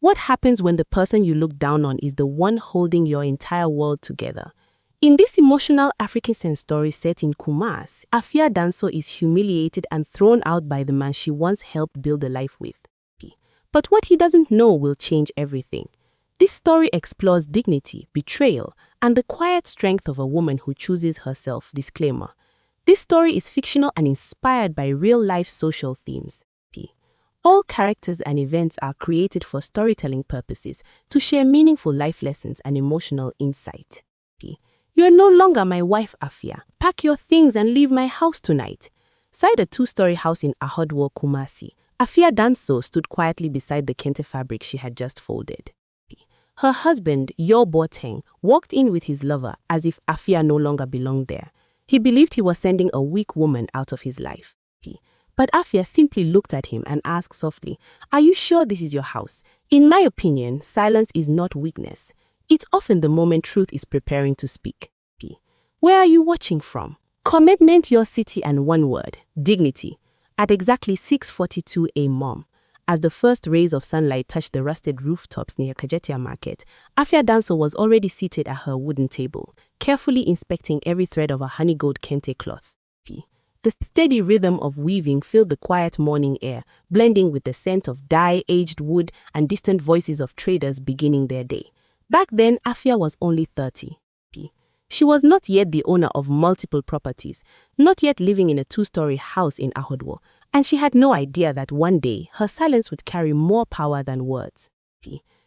What happens when the person you look down on is the one holding your entire world together? In this emotional African sense story set in Kumasi, Afia Danso is humiliated and thrown out by the man she once helped build a life with. But what he doesn't know will change everything. This story explores dignity, betrayal, and the quiet strength of a woman who chooses herself. Disclaimer: this story is fictional and inspired by real-life social themes. All characters and events are created for storytelling purposes to share meaningful life lessons and emotional insight. You are no longer my wife, Afia. Pack your things and leave my house tonight. Inside a two-story house in Ahodwo, Kumasi, Afia Danso stood quietly beside the kente fabric she had just folded. Her husband, Yo Boateng, walked in with his lover as if Afia no longer belonged there. He believed he was sending a weak woman out of his life. But Afia simply looked at him and asked softly, "Are you sure this is your house?" In my opinion, silence is not weakness. It's often the moment truth is preparing to speak. Where are you watching from? Commitment, your city, and one word: dignity. At exactly 6:42 a.m., as the first rays of sunlight touched the rusted rooftops near Kajetia Market, Afia Danso was already seated at her wooden table, carefully inspecting every thread of a honey gold kente cloth. The steady rhythm of weaving filled the quiet morning air, blending with the scent of dye, aged wood, and distant voices of traders beginning their day. Back then, Afia was only 30. She was not yet the owner of multiple properties, not yet living in a two-story house in Ahodwo, and she had no idea that one day her silence would carry more power than words.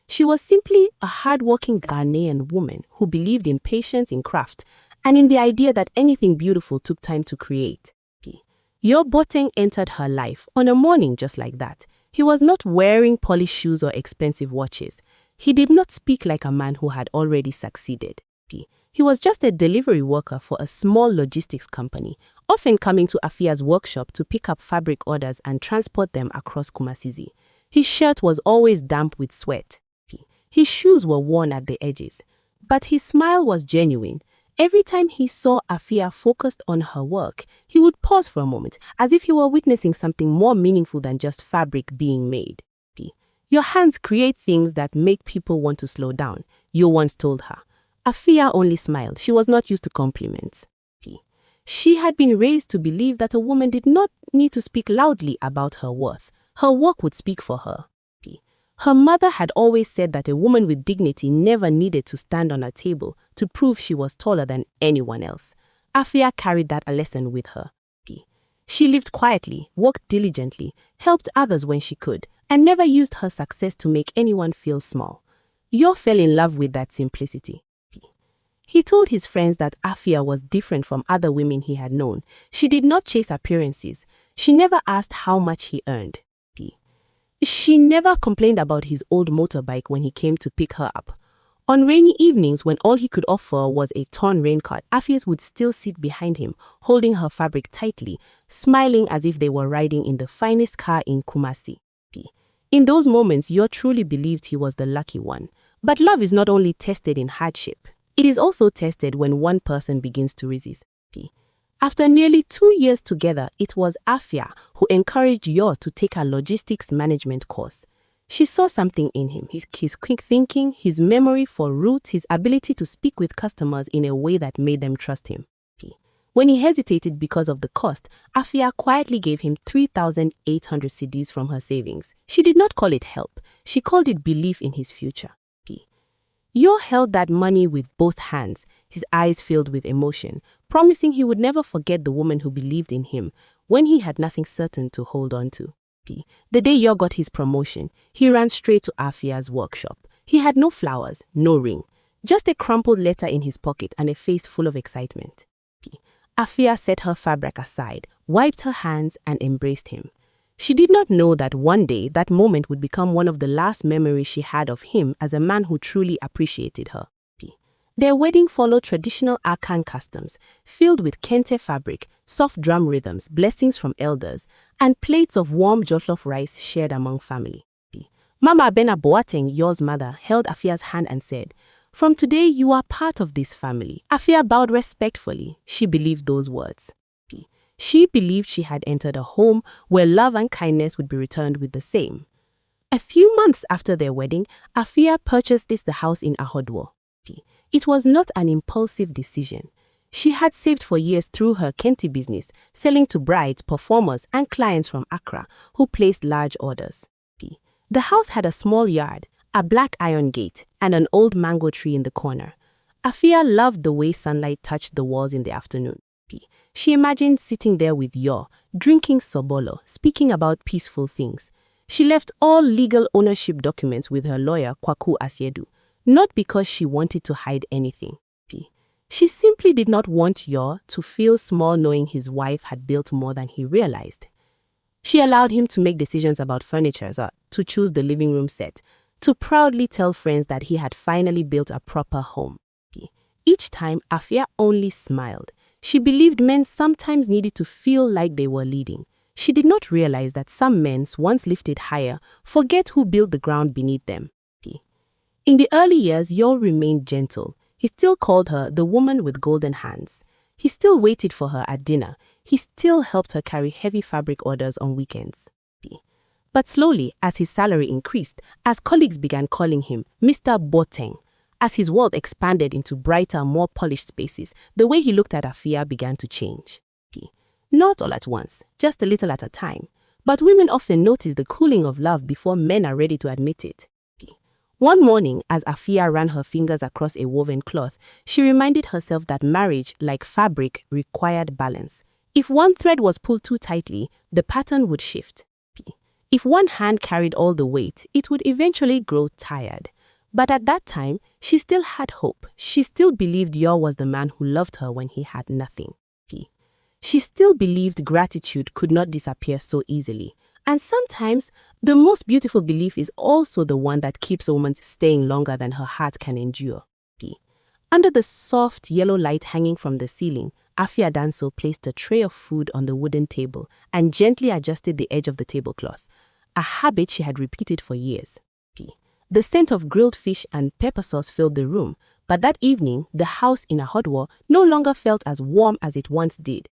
She was simply a hard-working Ghanaian woman who believed in patience in craft and in the idea that anything beautiful took time to create. Yo Boateng entered her life on a morning just like that. He was not wearing polished shoes or expensive watches. He did not speak like a man who had already succeeded. He was just a delivery worker for a small logistics company, often coming to Afia's workshop to pick up fabric orders and transport them across Kumasi. His shirt was always damp with sweat. His shoes were worn at the edges, but his smile was genuine. Every time he saw Afia focused on her work, he would pause for a moment, as if he were witnessing something more meaningful than just fabric being made. Your hands create things that make people want to slow down, you once told her. Afia only smiled. She was not used to compliments. She had been raised to believe that a woman did not need to speak loudly about her worth. Her work would speak for her. Her mother had always said that a woman with dignity never needed to stand on a table to prove she was taller than anyone else. Afia carried that lesson with her. She lived quietly, worked diligently, helped others when she could, and never used her success to make anyone feel small. Yo fell in love with that simplicity. He told his friends that Afia was different from other women he had known. She did not chase appearances. She never asked how much he earned. She never complained about his old motorbike when he came to pick her up. On rainy evenings, when all he could offer was a torn raincoat, Afia would still sit behind him, holding her fabric tightly, smiling as if they were riding in the finest car in Kumasi. In those moments, Yo truly believed he was the lucky one. But love is not only tested in hardship. It is also tested when one person begins to resist. After nearly 2 years together, it was Afia who encouraged Yo to take a logistics management course. She saw something in him, his quick thinking, his memory for routes, his ability to speak with customers in a way that made them trust him. When he hesitated because of the cost, Afia quietly gave him 3,800 cedis from her savings. She did not call it help. She called it belief in his future. Yo held that money with both hands, his eyes filled with emotion, promising he would never forget the woman who believed in him when he had nothing certain to hold on to. The day Yo got his promotion, he ran straight to Afia's workshop. He had no flowers, no ring, just a crumpled letter in his pocket and a face full of excitement. Afia set her fabric aside, wiped her hands, and embraced him. She did not know that one day that moment would become one of the last memories she had of him as a man who truly appreciated her. Their wedding followed traditional Akan customs, filled with kente fabric, soft drum rhythms, blessings from elders, and plates of warm jollof rice shared among family. Mama Bena Boateng, Yo's mother, held Afia's hand and said, "From today you are part of this family." Afia bowed respectfully. She believed those words. She believed she had entered a home where love and kindness would be returned with the same. A few months after their wedding, Afia purchased the house in Ahodwo. It was not an impulsive decision. She had saved for years through her Kenti business, selling to brides, performers, and clients from Accra who placed large orders. The house had a small yard, a black iron gate, and an old mango tree in the corner. Afia loved the way sunlight touched the walls in the afternoon. She imagined sitting there with Yo, drinking sobolo, speaking about peaceful things. She left all legal ownership documents with her lawyer, Kwaku Asiedu, not because she wanted to hide anything. She simply did not want Yo to feel small knowing his wife had built more than he realized. She allowed him to make decisions about furniture, to choose the living room set, to proudly tell friends that he had finally built a proper home. Each time, Afia only smiled. She believed men sometimes needed to feel like they were leading. She did not realize that some men, once lifted higher, forget who built the ground beneath them. In the early years, Yo remained gentle. He still called her the woman with golden hands. He still waited for her at dinner. He still helped her carry heavy fabric orders on weekends. But slowly, as his salary increased, as colleagues began calling him Mr. Boteng, as his world expanded into brighter, more polished spaces, the way he looked at Afia began to change. Not all at once, just a little at a time. But women often notice the cooling of love before men are ready to admit it. One morning, as Afia ran her fingers across a woven cloth, she reminded herself that marriage, like fabric, required balance. If one thread was pulled too tightly, the pattern would shift. If one hand carried all the weight, it would eventually grow tired. But at that time, she still had hope. She still believed Yo was the man who loved her when he had nothing. She still believed gratitude could not disappear so easily. And sometimes, the most beautiful belief is also the one that keeps a woman staying longer than her heart can endure. Under the soft yellow light hanging from the ceiling, Afia Danso placed a tray of food on the wooden table and gently adjusted the edge of the tablecloth, a habit she had repeated for years. The scent of grilled fish and pepper sauce filled the room, but that evening, the house in Ahodwo no longer felt as warm as it once did.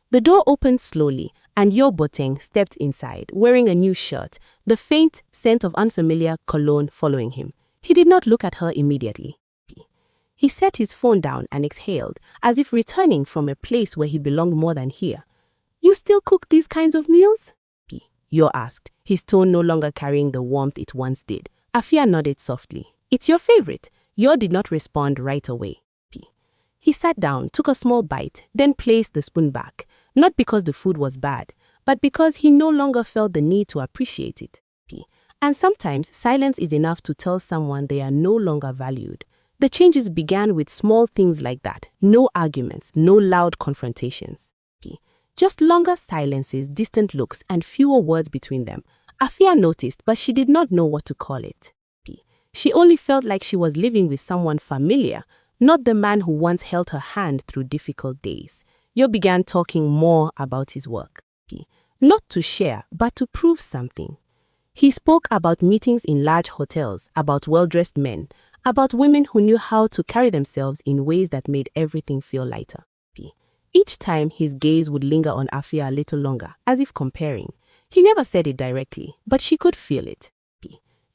The door opened slowly, and Yo Boteng stepped inside, wearing a new shirt, the faint scent of unfamiliar cologne following him. He did not look at her immediately. He set his phone down and exhaled, as if returning from a place where he belonged more than here. "You still cook these kinds of meals?" Yo asked, his tone no longer carrying the warmth it once did. Afia nodded softly. "It's your favorite." Yo did not respond right away. He sat down, took a small bite, then placed the spoon back, not because the food was bad, but because he no longer felt the need to appreciate it. And sometimes silence is enough to tell someone they are no longer valued. The changes began with small things like that. No arguments, no loud confrontations. Just longer silences, distant looks, and fewer words between them. Afia noticed, but she did not know what to call it. She only felt like she was living with someone familiar, not the man who once held her hand through difficult days. Yo began talking more about his work. Not to share, but to prove something. He spoke about meetings in large hotels, about well-dressed men, about women who knew how to carry themselves in ways that made everything feel lighter. Each time, his gaze would linger on Afia a little longer, as if comparing. He never said it directly, but she could feel it.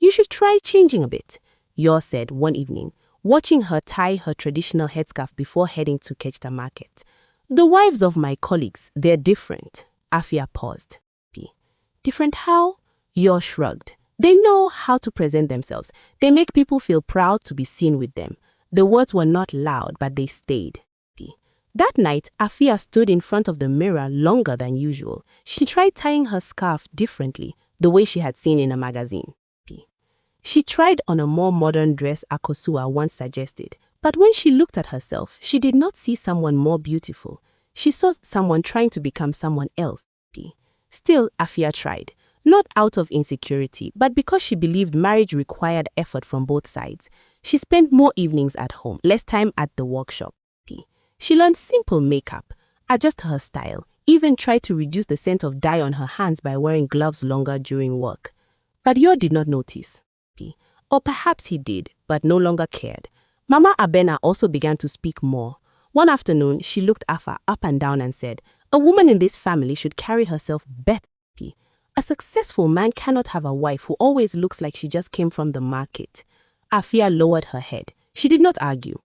"You should try changing a bit," Yo said one evening, watching her tie her traditional headscarf before heading to Kechta Market. "The wives of my colleagues, they're different." Afia paused. "Different how?" Yo shrugged. "They know how to present themselves. They make people feel proud to be seen with them." The words were not loud, but they stayed. That night, Afia stood in front of the mirror longer than usual. She tried tying her scarf differently, the way she had seen in a magazine. She tried on a more modern dress Akosua once suggested, but when she looked at herself, she did not see someone more beautiful. She saw someone trying to become someone else. Still, Afia tried, not out of insecurity, but because she believed marriage required effort from both sides. She spent more evenings at home, less time at the workshop. She learned simple makeup, adjusted her style, even tried to reduce the scent of dye on her hands by wearing gloves longer during work. But Yo did not notice. Or perhaps he did, but no longer cared. Mama Abena also began to speak more. One afternoon, she looked Afa up and down and said, "A woman in this family should carry herself better." A successful man cannot have a wife who always looks like she just came from the market. Afia lowered her head. She did not argue.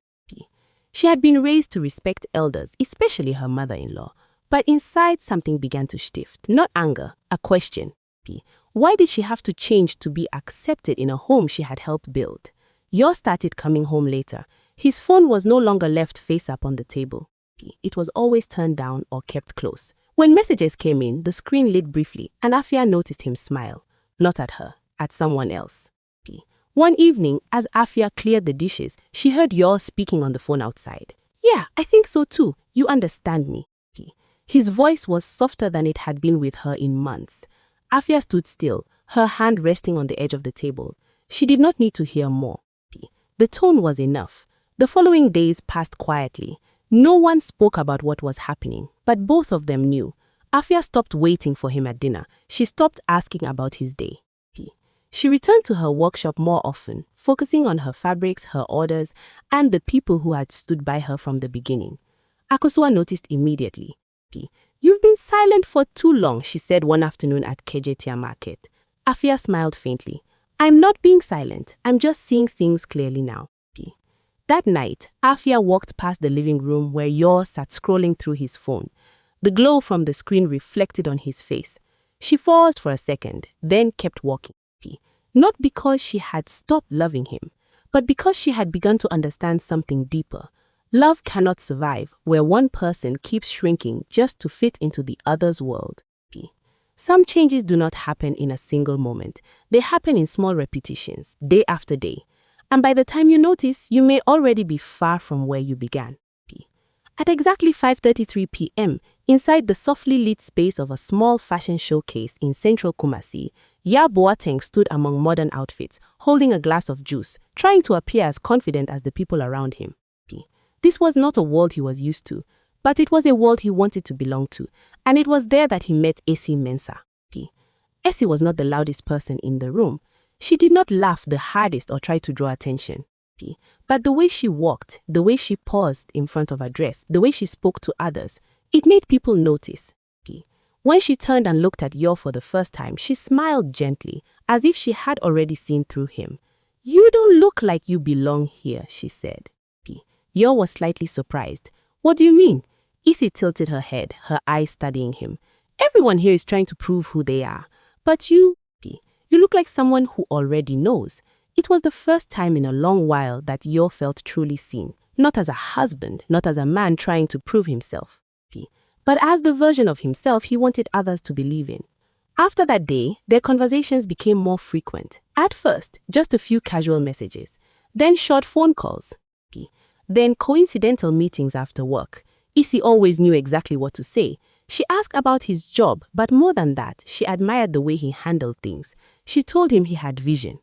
She had been raised to respect elders, especially her mother-in-law. But inside, something began to shift. Not anger, a question. Why did she have to change to be accepted in a home she had helped build? Yor started coming home later. His phone was no longer left face up on the table. It was always turned down or kept close. When messages came in, the screen lit briefly, and Afia noticed him smile. Not at her, at someone else. One evening, as Afia cleared the dishes, she heard Yor speaking on the phone outside. Yeah, I think so too. You understand me. His voice was softer than it had been with her in months. Afia stood still, her hand resting on the edge of the table. She did not need to hear more. The tone was enough. The following days passed quietly. No one spoke about what was happening, but both of them knew. Afia stopped waiting for him at dinner. She stopped asking about his day. She returned to her workshop more often, focusing on her fabrics, her orders, and the people who had stood by her from the beginning. Akosua noticed immediately. You've been silent for too long, she said one afternoon at Kejetia Market. Afia smiled faintly. I'm not being silent. I'm just seeing things clearly now. That night, Afia walked past the living room where Yor sat scrolling through his phone. The glow from the screen reflected on his face. She paused for a second, then kept walking. Not because she had stopped loving him, but because she had begun to understand something deeper. Love cannot survive where one person keeps shrinking just to fit into the other's world. Some changes do not happen in a single moment. They happen in small repetitions, day after day. And by the time you notice, you may already be far from where you began. At exactly 5:33 p.m., inside the softly lit space of a small fashion showcase in central Kumasi, Ya Boateng stood among modern outfits, holding a glass of juice, trying to appear as confident as the people around him. This was not a world he was used to, but it was a world he wanted to belong to, and it was there that he met Essie Mensah. Essie was not the loudest person in the room. She did not laugh the hardest or try to draw attention. But the way she walked, the way she paused in front of her dress, the way she spoke to others, it made people notice. When she turned and looked at Yor for the first time, she smiled gently, as if she had already seen through him. You don't look like you belong here, she said. Yor was slightly surprised. What do you mean? Essie tilted her head, her eyes studying him. Everyone here is trying to prove who they are. But you look like someone who already knows. It was the first time in a long while that Yor felt truly seen, not as a husband, not as a man trying to prove himself, but as the version of himself he wanted others to believe in. After that day, their conversations became more frequent. At first, just a few casual messages, then short phone calls, then coincidental meetings after work. Essie always knew exactly what to say. She asked about his job, but more than that, she admired the way he handled things. She told him he had vision.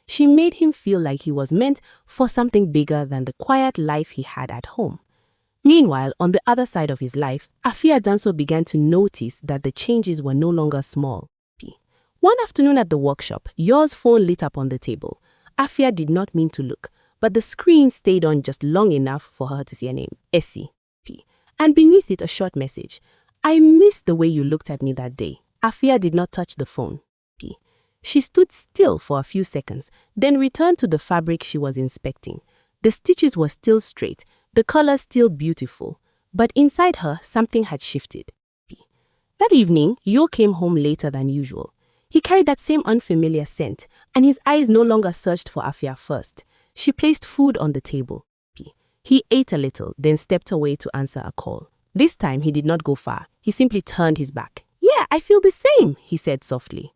She made him feel like he was meant for something bigger than the quiet life he had at home. Meanwhile, on the other side of his life, Afia Danso began to notice that the changes were no longer small. One afternoon at the workshop, Yor's phone lit up on the table. Afia did not mean to look, but the screen stayed on just long enough for her to see a name, Essie. And beneath it a short message. I missed the way you looked at me that day. Afia did not touch the phone. She stood still for a few seconds, then returned to the fabric she was inspecting. The stitches were still straight, the color still beautiful, but inside her something had shifted. That evening, Yor came home later than usual. He carried that same unfamiliar scent, and his eyes no longer searched for Afia first. She placed food on the table. He ate a little, then stepped away to answer a call. This time he did not go far. He simply turned his back. Yeah, I feel the same, he said softly.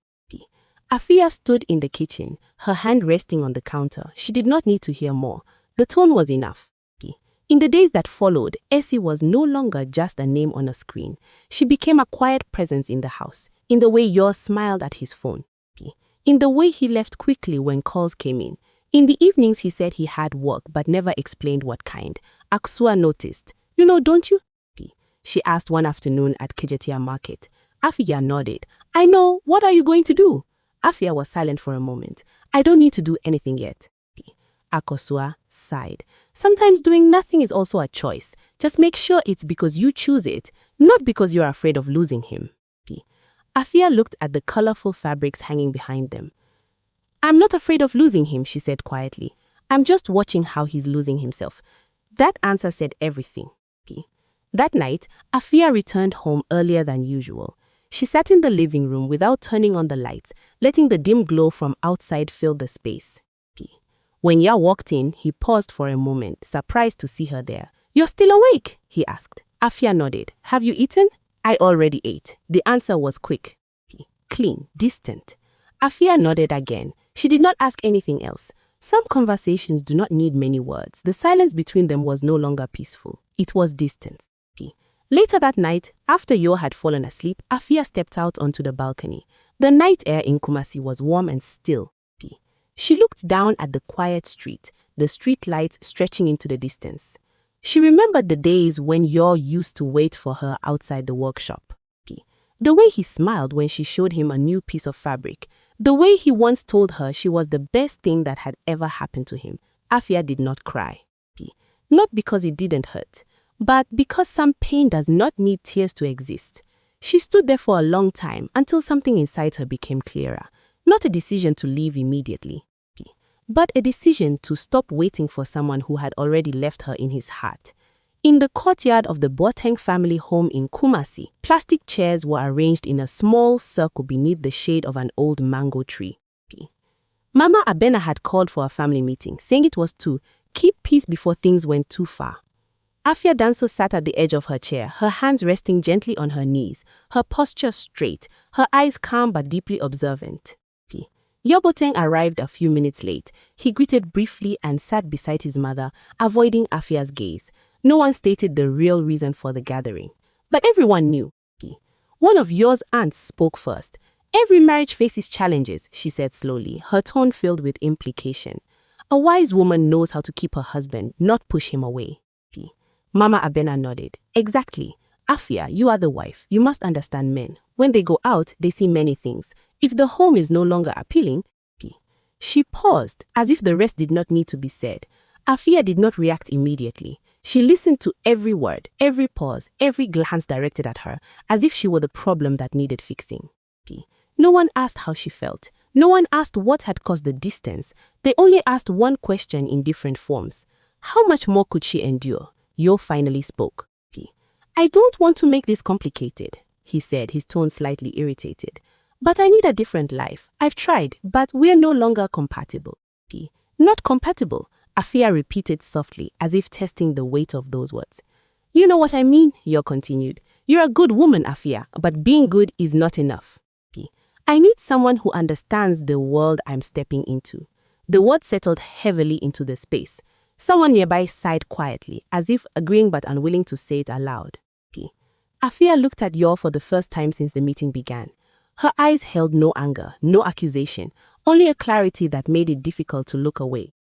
Afia stood in the kitchen, her hand resting on the counter. She did not need to hear more. The tone was enough. In the days that followed, Essie was no longer just a name on a screen. She became a quiet presence in the house, in the way Yor smiled at his phone, in the way he left quickly when calls came in. In the evenings he said he had work but never explained what kind. Aksua noticed. You know, don't you? She asked one afternoon at Kejetia Market. Afia nodded. I know. What are you going to do? Afia was silent for a moment. I don't need to do anything yet. Akosua sighed. Sometimes doing nothing is also a choice. Just make sure it's because you choose it, not because you're afraid of losing him. Afia looked at the colorful fabrics hanging behind them. I'm not afraid of losing him, she said quietly. I'm just watching how he's losing himself. That answer said everything. That night, Afia returned home earlier than usual. She sat in the living room without turning on the lights, letting the dim glow from outside fill the space. When Ya walked in, he paused for a moment, surprised to see her there. You're still awake? He asked. Afia nodded. Have you eaten? I already ate. The answer was quick, clean, distant. Afia nodded again. She did not ask anything else. Some conversations do not need many words. The silence between them was no longer peaceful. It was distant. Later that night, after Yo had fallen asleep, Afia stepped out onto the balcony. The night air in Kumasi was warm and still. She looked down at the quiet street, the street lights stretching into the distance. She remembered the days when Yo used to wait for her outside the workshop. The way he smiled when she showed him a new piece of fabric. The way he once told her she was the best thing that had ever happened to him. Afia did not cry. Not because it didn't hurt, but because some pain does not need tears to exist. She stood there for a long time until something inside her became clearer. Not a decision to leave immediately, but a decision to stop waiting for someone who had already left her in his heart. In the courtyard of the Boateng family home in Kumasi, plastic chairs were arranged in a small circle beneath the shade of an old mango tree. Mama Abena had called for a family meeting, saying it was to keep peace before things went too far. Afia Danso sat at the edge of her chair, her hands resting gently on her knees, her posture straight, her eyes calm but deeply observant. Yoboteng arrived a few minutes late. He greeted briefly and sat beside his mother, avoiding Afia's gaze. No one stated the real reason for the gathering, but everyone knew. One of Yo's aunts spoke first. Every marriage faces challenges, she said slowly, her tone filled with implication. A wise woman knows how to keep her husband, not push him away. Mama Abena nodded. Exactly. Afia, you are the wife. You must understand men. When they go out, they see many things. If the home is no longer appealing, she paused, as if the rest did not need to be said. Afia did not react immediately. She listened to every word, every pause, every glance directed at her, as if she were the problem that needed fixing. No one asked how she felt. No one asked what had caused the distance. They only asked one question in different forms. How much more could she endure? Yo finally spoke. I don't want to make this complicated, he said, his tone slightly irritated. But I need a different life. I've tried, but we're no longer compatible. Not compatible, Afia repeated softly, as if testing the weight of those words. You know what I mean, Yo continued. You're a good woman, Afia, but being good is not enough. I need someone who understands the world I'm stepping into. The word settled heavily into the space. Someone nearby sighed quietly, as if agreeing but unwilling to say it aloud. Afia looked at Yo for the first time since the meeting began. Her eyes held no anger, no accusation, only a clarity that made it difficult to look away.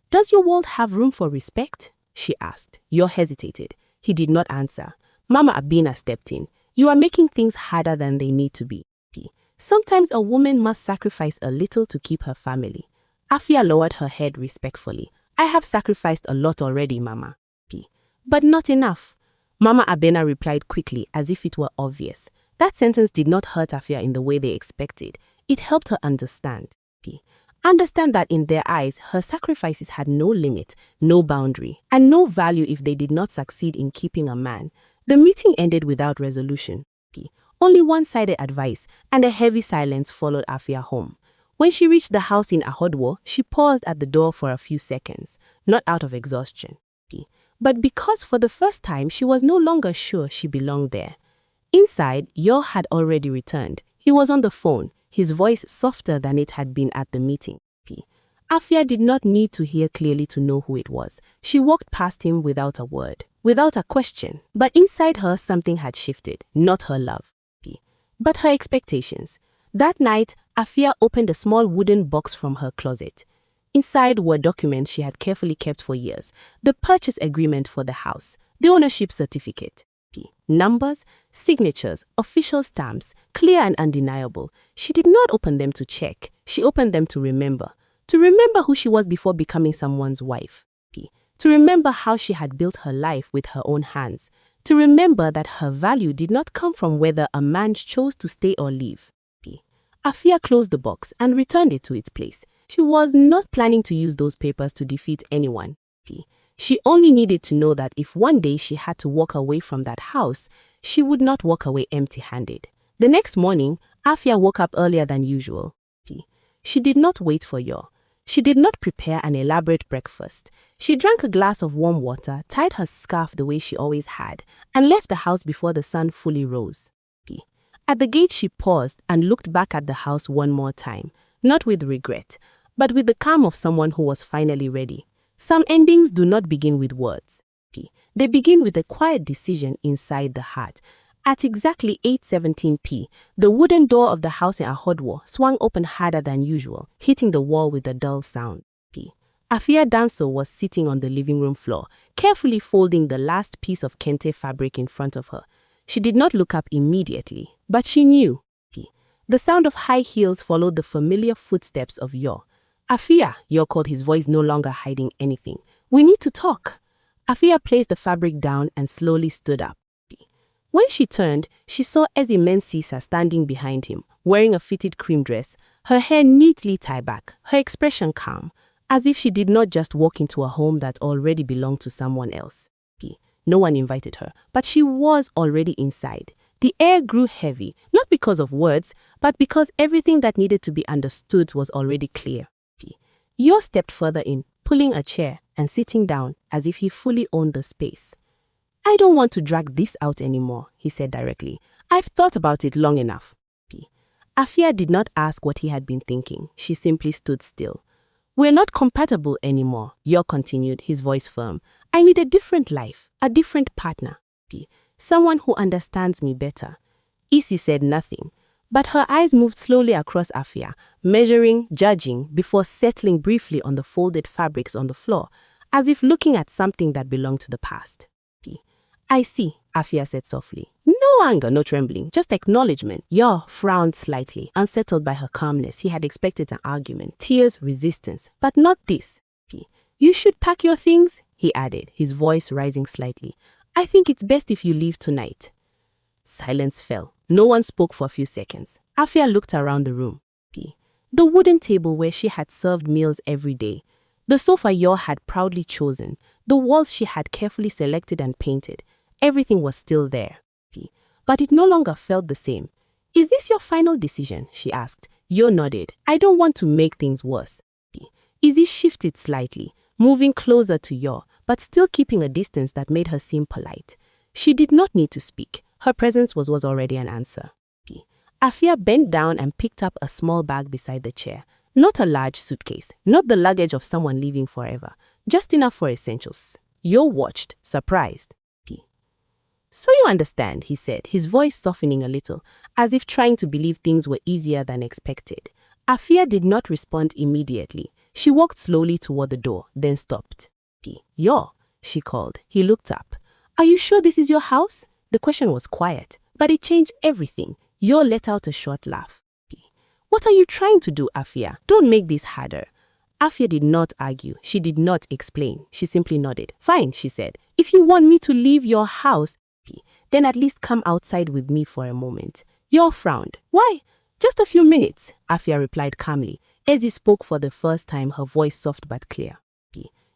Does your world have room for respect? She asked. Yo hesitated. He did not answer. Mama Abina stepped in. You are making things harder than they need to be. Sometimes a woman must sacrifice a little to keep her family. Afia lowered her head respectfully. I have sacrificed a lot already, Mama. But not enough. Mama Abena replied quickly, as if it were obvious. That sentence did not hurt Afia in the way they expected. It helped her understand. Understand that in their eyes, her sacrifices had no limit, no boundary, and no value if they did not succeed in keeping a man. The meeting ended without resolution. Only one-sided advice and a heavy silence followed Afia home. When she reached the house in Ahodwo, she paused at the door for a few seconds, not out of exhaustion, but because for the first time she was no longer sure she belonged there. Inside, Yo had already returned. He was on the phone, his voice softer than it had been at the meeting. Afia did not need to hear clearly to know who it was. She walked past him without a word, without a question, but inside her something had shifted, not her love, but her expectations. That night, Afia opened a small wooden box from her closet. Inside were documents she had carefully kept for years, the purchase agreement for the house, the ownership certificate. Numbers, signatures, official stamps, clear and undeniable. She did not open them to check. She opened them to remember who she was before becoming someone's wife. To remember how she had built her life with her own hands. to remember that her value did not come from whether a man chose to stay or leave. Afia closed the box and returned it to its place. She was not planning to use those papers to defeat anyone. She only needed to know that if one day she had to walk away from that house, she would not walk away empty-handed. The next morning, Afia woke up earlier than usual. She did not wait for Yo. She did not prepare an elaborate breakfast. She drank a glass of warm water, tied her scarf the way she always had, and left the house before the sun fully rose. At the gate, she paused and looked back at the house one more time, not with regret, but with the calm of someone who was finally ready. Some endings do not begin with words. They begin with a quiet decision inside the heart. At exactly 8:17 p.m, the wooden door of the house in Ahodwo swung open harder than usual, hitting the wall with a dull sound. Afia Danso was sitting on the living room floor, carefully folding the last piece of kente fabric in front of her. She did not look up immediately, but she knew. The sound of high heels followed the familiar footsteps of Yo. Afia, Yo called, his voice no longer hiding anything. We need to talk. Afia placed the fabric down and slowly stood up. When she turned, she saw Ezi Mensisa standing behind him, wearing a fitted cream dress, her hair neatly tied back, her expression calm, as if she did not just walk into a home that already belonged to someone else. No one invited her, but she was already inside. The air grew heavy, not because of words, but because everything that needed to be understood was already clear. Yo stepped further in, pulling a chair and sitting down as if he fully owned the space. I don't want to drag this out anymore, he said directly. I've thought about it long enough. Afia did not ask what he had been thinking. She simply stood still. We're not compatible anymore, Yo continued, his voice firm. I need a different life, a different partner. Someone who understands me better. Isi said nothing, but her eyes moved slowly across Afia, measuring, judging, before settling briefly on the folded fabrics on the floor, as if looking at something that belonged to the past. I see, Afia said softly. No anger, no trembling, just acknowledgement. Yo frowned slightly, unsettled by her calmness. He had expected an argument, tears, resistance, but not this. You should pack your things, he added, his voice rising slightly. I think it's best if you leave tonight. Silence fell. No one spoke for a few seconds. Afia looked around the room. The wooden table where she had served meals every day, the sofa Yo had proudly chosen, the walls she had carefully selected and painted, everything was still there. But it no longer felt the same. Is this your final decision? She asked. Yo nodded. I don't want to make things worse. Izzy shifted slightly, moving closer to Yo, but still keeping a distance that made her seem polite. She did not need to speak. Her presence was already an answer. Afia bent down and picked up a small bag beside the chair. Not a large suitcase, not the luggage of someone leaving forever, just enough for essentials. Yo watched, surprised. So you understand, he said, his voice softening a little, as if trying to believe things were easier than expected. Afia did not respond immediately. She walked slowly toward the door, then stopped. Yo, she called. He looked up. Are you sure this is your house? The question was quiet, but it changed everything. Yo let out a short laugh. What are you trying to do, Afia? Don't make this harder. Afia did not argue. She did not explain. She simply nodded. Fine, she said. If you want me to leave your house, then at least come outside with me for a moment. Yo frowned. Why? Just a few minutes, Afia replied calmly. Ezi spoke for the first time, her voice soft but clear.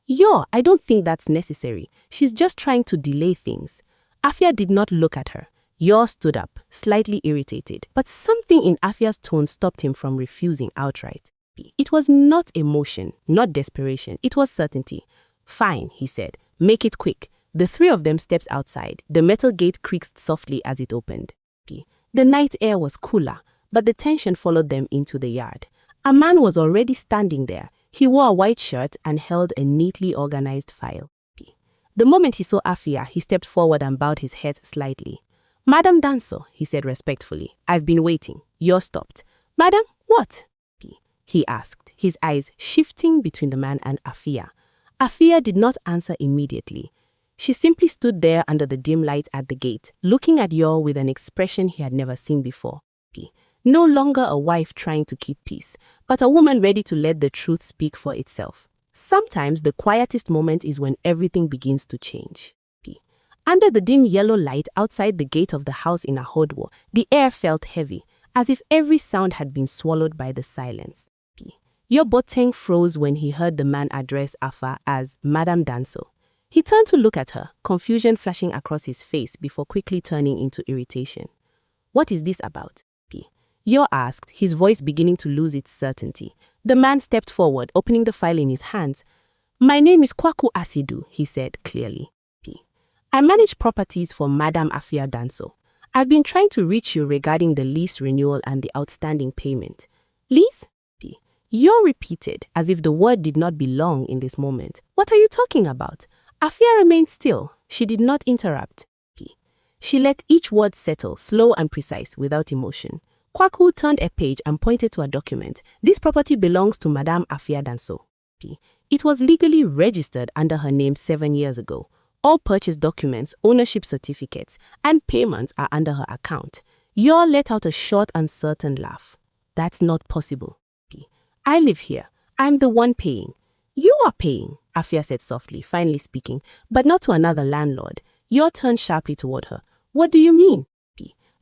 Yo, I don't think that's necessary. She's just trying to delay things. Afia did not look at her. Yo stood up, slightly irritated, but something in Afia's tone stopped him from refusing outright. It was not emotion, not desperation, it was certainty. Fine, he said. Make it quick. The three of them stepped outside. The metal gate creaked softly as it opened. The night air was cooler, but the tension followed them into the yard. A man was already standing there. He wore a white shirt and held a neatly organized file. The moment he saw Afia, he stepped forward and bowed his head slightly. Madam Danso, he said respectfully, I've been waiting. Yo stopped. Madam, what? He asked, his eyes shifting between the man and Afia. Afia did not answer immediately. She simply stood there under the dim light at the gate, looking at Yo with an expression he had never seen before. No longer a wife trying to keep peace, but a woman ready to let the truth speak for itself. Sometimes the quietest moment is when everything begins to change. Under the dim yellow light outside the gate of the house in Ahodwo, the air felt heavy, as if every sound had been swallowed by the silence. Yoboteng froze when he heard the man address Afa as Madame Danso. He turned to look at her, confusion flashing across his face before quickly turning into irritation. "What is this about?" Yo asked, his voice beginning to lose its certainty. The man stepped forward, opening the file in his hands. "My name is Kwaku Asidu," he said clearly. "I manage properties for Madame Afia Danso. I've been trying to reach you regarding the lease renewal and the outstanding payment." "Lease?" Yo repeated, as if the word did not belong in this moment. "What are you talking about?" Afia remained still. She did not interrupt. She let each word settle, slow and precise, without emotion. Kwaku turned a page and pointed to a document. "This property belongs to Madame Afia Danso. It was legally registered under her name 7 years ago. All purchase documents, ownership certificates, and payments are under her account." Yo let out a short, uncertain laugh. "That's not possible. I live here. I'm the one paying." "You are paying," Afia said softly, finally speaking, "but not to another landlord." Yo turned sharply toward her. "What do you mean?"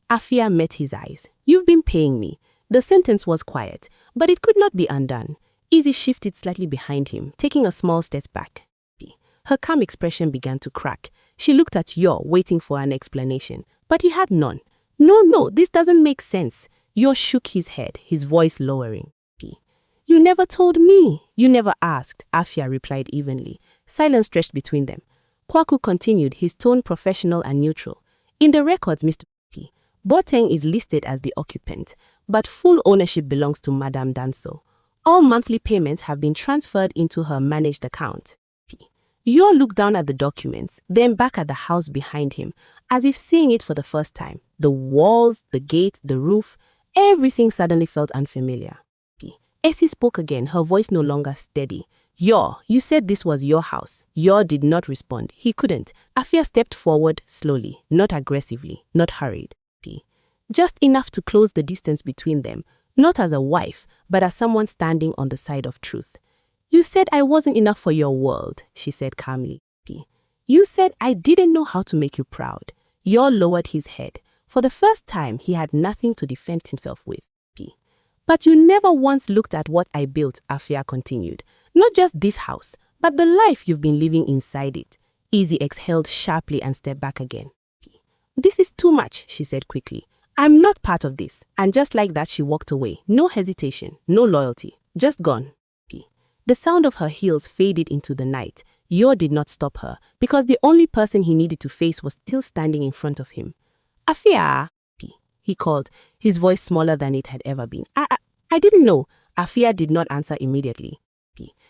Afia met his eyes. "You've been paying me." The sentence was quiet, but it could not be undone. Izzy shifted slightly behind him, taking a small step back. Her calm expression began to crack. She looked at Yo, waiting for an explanation, but he had none. No, this doesn't make sense." Yo shook his head, his voice lowering. "You never told me. You never asked," Afia replied evenly. Silence stretched between them. Kwaku continued, his tone professional and neutral. "In the records, Mr. P, Boteng is listed as the occupant, but full ownership belongs to Madame Danso. All monthly payments have been transferred into her managed account." Yo looked down at the documents, then back at the house behind him, as if seeing it for the first time. The walls, the gate, the roof, everything suddenly felt unfamiliar. Essie spoke again, her voice no longer steady. "Yo, you said this was your house." Yo did not respond. He couldn't. Afia stepped forward slowly, not aggressively, not hurried. Just enough to close the distance between them, not as a wife, but as someone standing on the side of truth. "You said I wasn't enough for your world," she said calmly. "You said I didn't know how to make you proud." Yo lowered his head. For the first time, he had nothing to defend himself with. "But you never once looked at what I built," Afia continued. "Not just this house, but the life you've been living inside it." Izzy exhaled sharply and stepped back again. "This is too much," she said quickly. "I'm not part of this." And just like that, she walked away. No hesitation, no loyalty, just gone. The sound of her heels faded into the night. Yo did not stop her, because the only person he needed to face was still standing in front of him. "Afia," he called, his voice smaller than it had ever been. I didn't know." Afia did not answer immediately.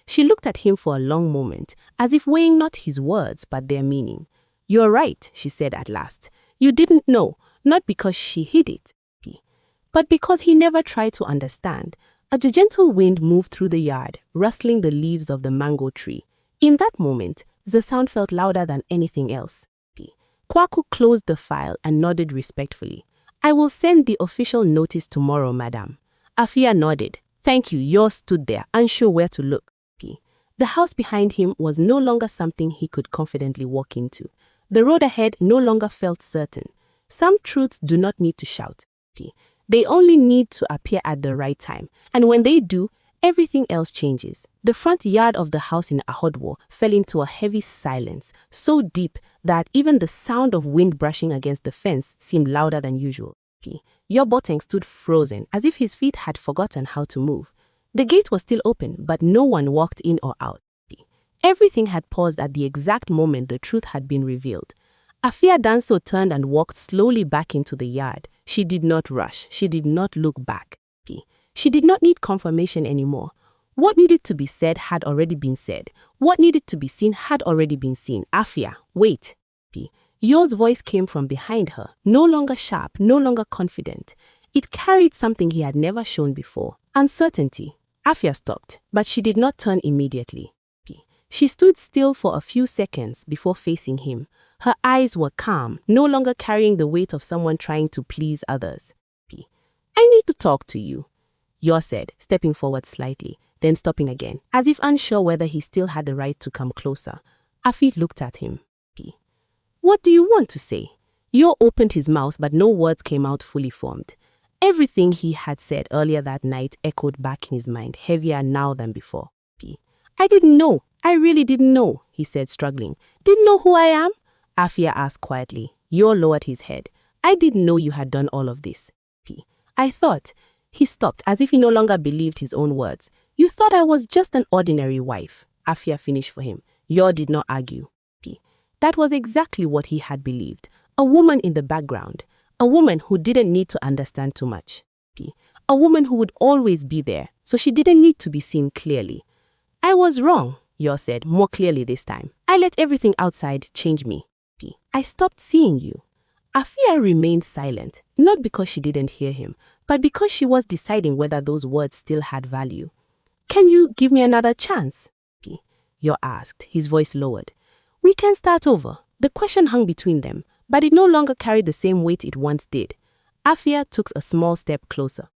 She looked at him for a long moment, as if weighing not his words, but their meaning. "You're right," she said at last. "You didn't know, not because she hid it, but because he never tried to understand." A gentle wind moved through the yard, rustling the leaves of the mango tree. In that moment, the sound felt louder than anything else. Kwaku closed the file and nodded respectfully. "I will send the official notice tomorrow, madam." Afia nodded. "Thank you." Yours stood there, unsure where to look. The house behind him was no longer something he could confidently walk into. The road ahead no longer felt certain. Some truths do not need to shout. They only need to appear at the right time. And when they do, everything else changes. The front yard of the house in Ahodwo fell into a heavy silence, so deep that even the sound of wind brushing against the fence seemed louder than usual. Yoboteng stood frozen, as if his feet had forgotten how to move. The gate was still open, but no one walked in or out. Everything had paused at the exact moment the truth had been revealed. Afia Danso turned and walked slowly back into the yard. She did not rush. She did not look back. She did not need confirmation anymore. What needed to be said had already been said. What needed to be seen had already been seen. "Afia, wait." Yo's voice came from behind her, no longer sharp, no longer confident. It carried something he had never shown before. Uncertainty. Afia stopped, but she did not turn immediately. She stood still for a few seconds before facing him. Her eyes were calm, no longer carrying the weight of someone trying to please others. "I need to talk to you," Yo said, stepping forward slightly, then stopping again, as if unsure whether he still had the right to come closer. Afia looked at him. What do you want to say? Yo opened his mouth, but no words came out fully formed. Everything he had said earlier that night echoed back in his mind, heavier now than before. I didn't know. I really didn't know, he said, struggling. Didn't know who I am? Afia asked quietly. Yo lowered his head. I didn't know you had done all of this. I thought. He stopped, as if he no longer believed his own words. You thought I was just an ordinary wife. Afia finished for him. Yo did not argue. That was exactly what he had believed. A woman in the background. A woman who didn't need to understand too much. A woman who would always be there, so she didn't need to be seen clearly. I was wrong, Yo said, more clearly this time. I let everything outside change me. I stopped seeing you. Afia remained silent, not because she didn't hear him, but because she was deciding whether those words still had value. Can you give me another chance? Yo asked, his voice lowered. We can start over. The question hung between them, but it no longer carried the same weight it once did. Afia took a small step closer.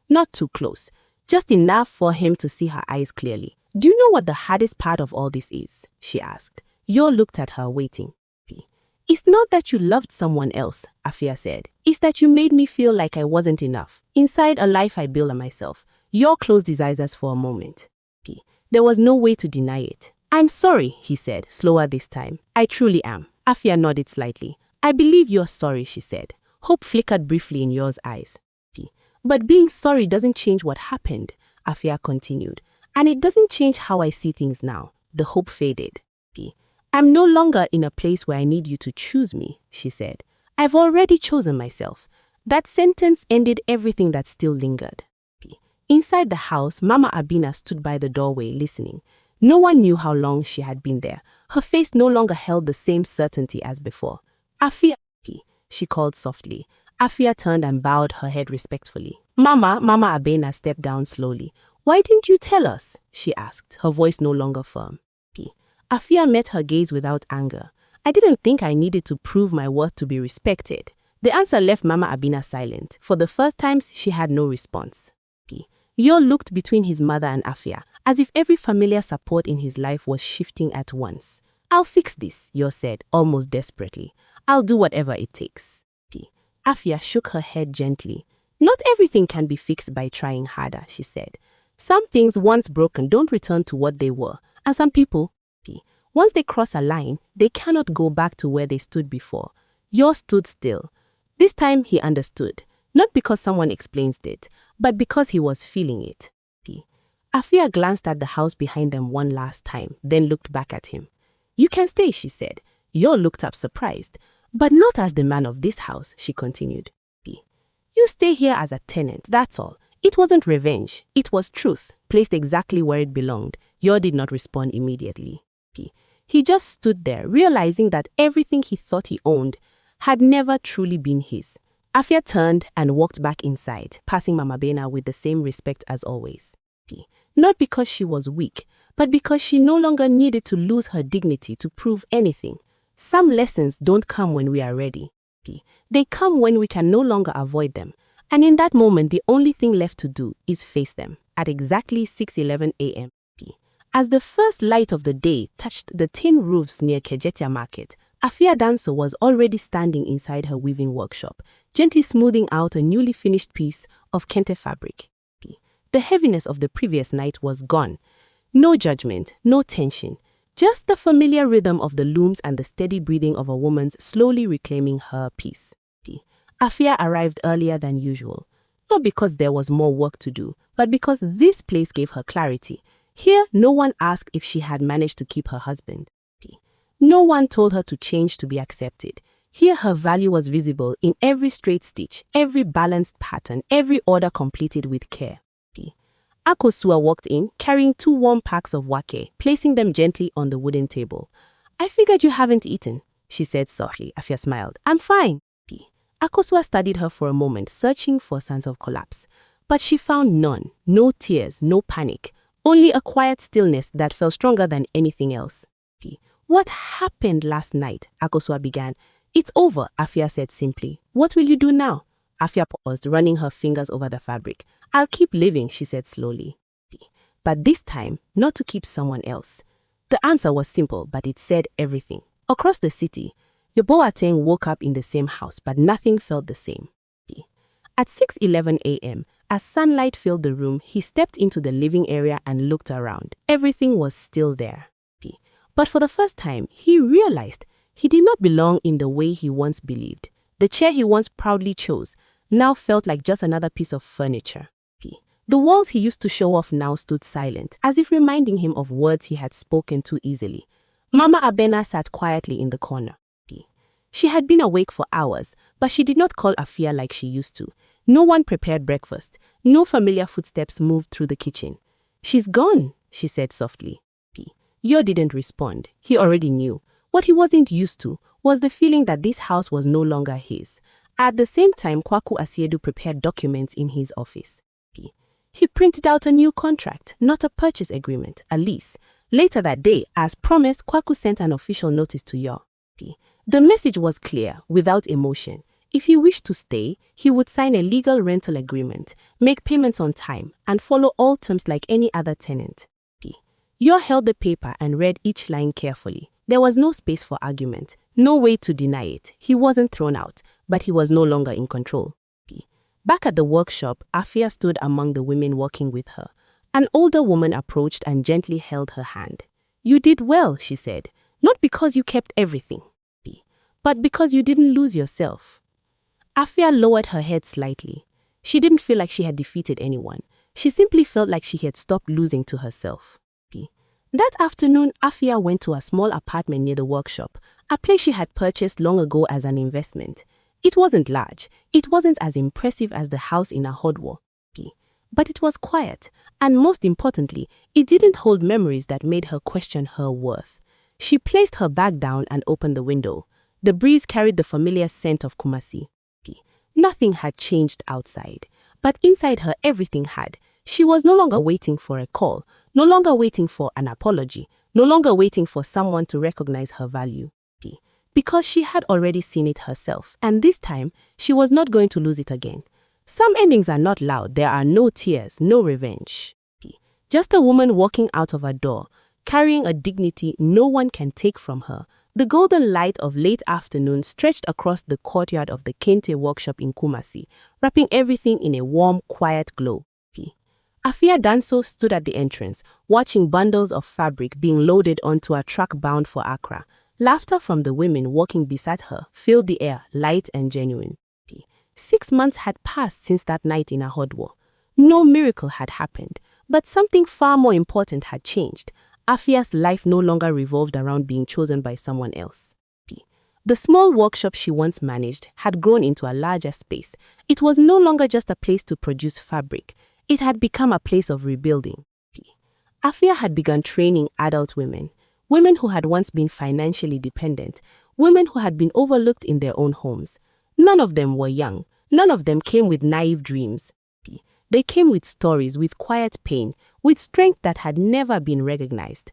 Not too close, just enough for him to see her eyes clearly. Do you know what the hardest part of all this is? She asked. Yo looked at her, waiting. It's not that you loved someone else, Afia said. It's that you made me feel like I wasn't enough. Inside a life I built on myself. Yo closed his eyes for a moment. There was no way to deny it. I'm sorry, he said, slower this time. I truly am. Afia nodded slightly. I believe you're sorry, she said. Hope flickered briefly in Yo's eyes. But being sorry doesn't change what happened, Afia continued. And it doesn't change how I see things now. The hope faded. I'm no longer in a place where I need you to choose me, she said. I've already chosen myself. That sentence ended everything that still lingered. Inside the house, Mama Abina stood by the doorway listening. No one knew how long she had been there. Her face no longer held the same certainty as before. Afia, she called softly. Afia turned and bowed her head respectfully. Mama Abena stepped down slowly. Why didn't you tell us? She asked, her voice no longer firm. Afia met her gaze without anger. I didn't think I needed to prove my worth to be respected. The answer left Mama Abina silent. For the first time, she had no response. Yo looked between his mother and Afia, as if every familiar support in his life was shifting at once. I'll fix this, Yo said, almost desperately. I'll do whatever it takes. Afia shook her head gently. Not everything can be fixed by trying harder, she said. Some things once broken don't return to what they were, and some people, once they cross a line, they cannot go back to where they stood before. Yo stood still. This time he understood, not because someone explained it, but because he was feeling it. Afia glanced at the house behind them one last time, then looked back at him. You can stay, she said. Yo looked up surprised. But not as the man of this house, she continued. You stay here as a tenant, that's all. It wasn't revenge. It was truth, placed exactly where it belonged. Yo did not respond immediately. He just stood there, realizing that everything he thought he owned had never truly been his. Afia turned and walked back inside, passing Mama Bena with the same respect as always. Not because she was weak, but because she no longer needed to lose her dignity to prove anything. Some lessons don't come when we are ready. They come when we can no longer avoid them. And in that moment, the only thing left to do is face them. At exactly 6:11 a.m. As the first light of the day touched the tin roofs near Kejetia Market, Afia Danso was already standing inside her weaving workshop, gently smoothing out a newly finished piece of kente fabric. The heaviness of the previous night was gone. No judgment, no tension, just the familiar rhythm of the looms and the steady breathing of a woman's slowly reclaiming her peace. Afia arrived earlier than usual, not because there was more work to do, but because this place gave her clarity. Here, no one asked if she had managed to keep her husband. No one told her to change to be accepted. Here, her value was visible in every straight stitch, every balanced pattern, every order completed with care. Akosua walked in, carrying 2 warm packs of wake, placing them gently on the wooden table. I figured you haven't eaten, she said softly. Afia smiled. I'm fine. Akosua studied her for a moment, searching for signs of collapse. But she found none. No tears, no panic. Only a quiet stillness that felt stronger than anything else. What happened last night? Akosua began. It's over, Afia said simply. What will you do now? Afia paused, running her fingers over the fabric. I'll keep living, she said slowly. But this time, not to keep someone else. The answer was simple, but it said everything. Across the city, Your Boateng woke up in the same house, but nothing felt the same. At 6:11 a.m., as sunlight filled the room, he stepped into the living area and looked around. Everything was still there. But for the first time, he realized he did not belong in the way he once believed. The chair he once proudly chose now felt like just another piece of furniture. The walls he used to show off now stood silent, as if reminding him of words he had spoken too easily. Mama Abena sat quietly in the corner. She had been awake for hours, but she did not call Afia like she used to. No one prepared breakfast. No familiar footsteps moved through the kitchen. "She's gone," she said softly. Yo didn't respond. He already knew. What he wasn't used to was the feeling that this house was no longer his. At the same time, Kwaku Asiedu prepared documents in his office. He printed out a new contract, not a purchase agreement, a lease. Later that day, as promised, Kwaku sent an official notice to Yo. The message was clear, without emotion. If he wished to stay, he would sign a legal rental agreement, make payments on time, and follow all terms like any other tenant. Yo held the paper and read each line carefully. There was no space for argument, no way to deny it. He wasn't thrown out, but he was no longer in control. Back at the workshop, Afia stood among the women working with her. An older woman approached and gently held her hand. "You did well," she said, "not because you kept everything, but because you didn't lose yourself." Afia lowered her head slightly. She didn't feel like she had defeated anyone. She simply felt like she had stopped losing to herself. That afternoon, Afia went to a small apartment near the workshop, a place she had purchased long ago as an investment. It wasn't large. It wasn't as impressive as the house in Ahodwo. But it was quiet, and most importantly, it didn't hold memories that made her question her worth. She placed her bag down and opened the window. The breeze carried the familiar scent of Kumasi. Nothing had changed outside, but inside her everything had. She was no longer waiting for a call, no longer waiting for an apology, no longer waiting for someone to recognize her value. Because she had already seen it herself, and this time, she was not going to lose it again. Some endings are not loud. There are no tears, no revenge. Just a woman walking out of a door, carrying a dignity no one can take from her. The golden light of late afternoon stretched across the courtyard of the Kente workshop in Kumasi, wrapping everything in a warm, quiet glow. Afia Danso stood at the entrance, watching bundles of fabric being loaded onto a truck bound for Accra. Laughter from the women walking beside her filled the air, light and genuine. 6 months had passed since that night in Ahodwo. No miracle had happened, but something far more important had changed. Afia's life no longer revolved around being chosen by someone else. The small workshop she once managed had grown into a larger space. It was no longer just a place to produce fabric. It had become a place of rebuilding. Afia had begun training adult women, women who had once been financially dependent, women who had been overlooked in their own homes. None of them were young. None of them came with naive dreams. They came with stories, with quiet pain, with strength that had never been recognized.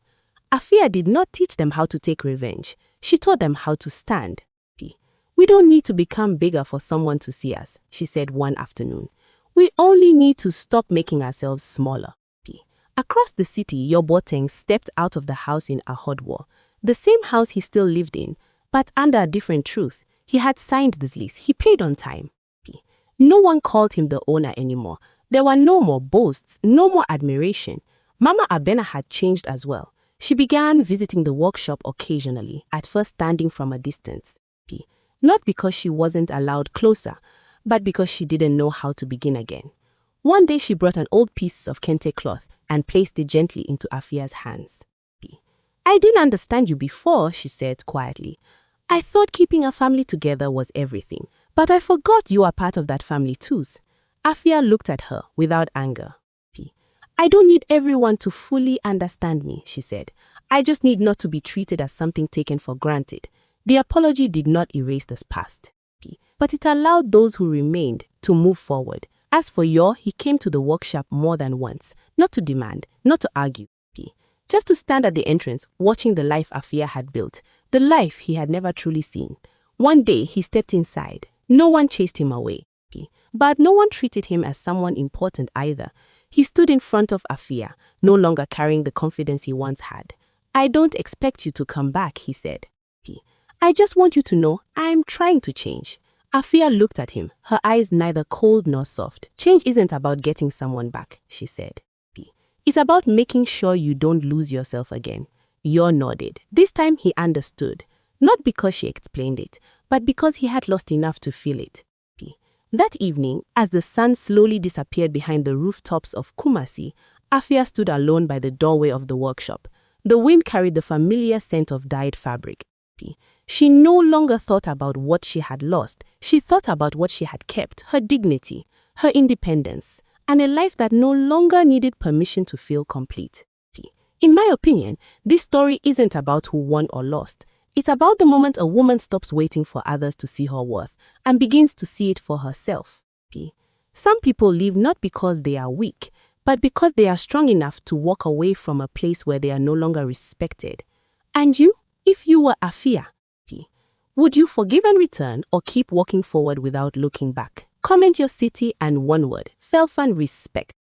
Afia did not teach them how to take revenge. She taught them how to stand. "We don't need to become bigger for someone to see us," she said one afternoon. "We only need to stop making ourselves smaller." Across the city, Boateng stepped out of the house in Ahodwo, the same house he still lived in, but under a different truth. He had signed this lease. He paid on time. No one called him the owner anymore. There were no more boasts, no more admiration. Mama Abena had changed as well. She began visiting the workshop occasionally, at first standing from a distance. Not because she wasn't allowed closer, but because she didn't know how to begin again. One day she brought an old piece of kente cloth and placed it gently into Afia's hands. "I didn't understand you before," she said quietly. "I thought keeping a family together was everything, but I forgot you are part of that family too." Afia looked at her without anger. "I don't need everyone to fully understand me," she said. "I just need not to be treated as something taken for granted." The apology did not erase this past, but it allowed those who remained to move forward. As for Yo, he came to the workshop more than once, not to demand, not to argue, just to stand at the entrance, watching the life Afia had built, the life he had never truly seen. One day, he stepped inside. No one chased him away, but no one treated him as someone important either. He stood in front of Afia, no longer carrying the confidence he once had. "I don't expect you to come back," he said. I just want you to know I'm trying to change. Afia looked at him, her eyes neither cold nor soft. Change isn't about getting someone back, she said. It's about making sure you don't lose yourself again. Yor nodded. This time he understood, not because she explained it, but because he had lost enough to feel it. That evening, as the sun slowly disappeared behind the rooftops of Kumasi, Afia stood alone by the doorway of the workshop. The wind carried the familiar scent of dyed fabric. She no longer thought about what she had lost. She thought about what she had kept, her dignity, her independence, and a life that no longer needed permission to feel complete. In my opinion, this story isn't about who won or lost. It's about the moment a woman stops waiting for others to see her worth and begins to see it for herself. Some people leave not because they are weak, but because they are strong enough to walk away from a place where they are no longer respected. And you, if you were Afia, would you forgive and return or keep walking forward without looking back? Comment your city and one word, Felfan respect.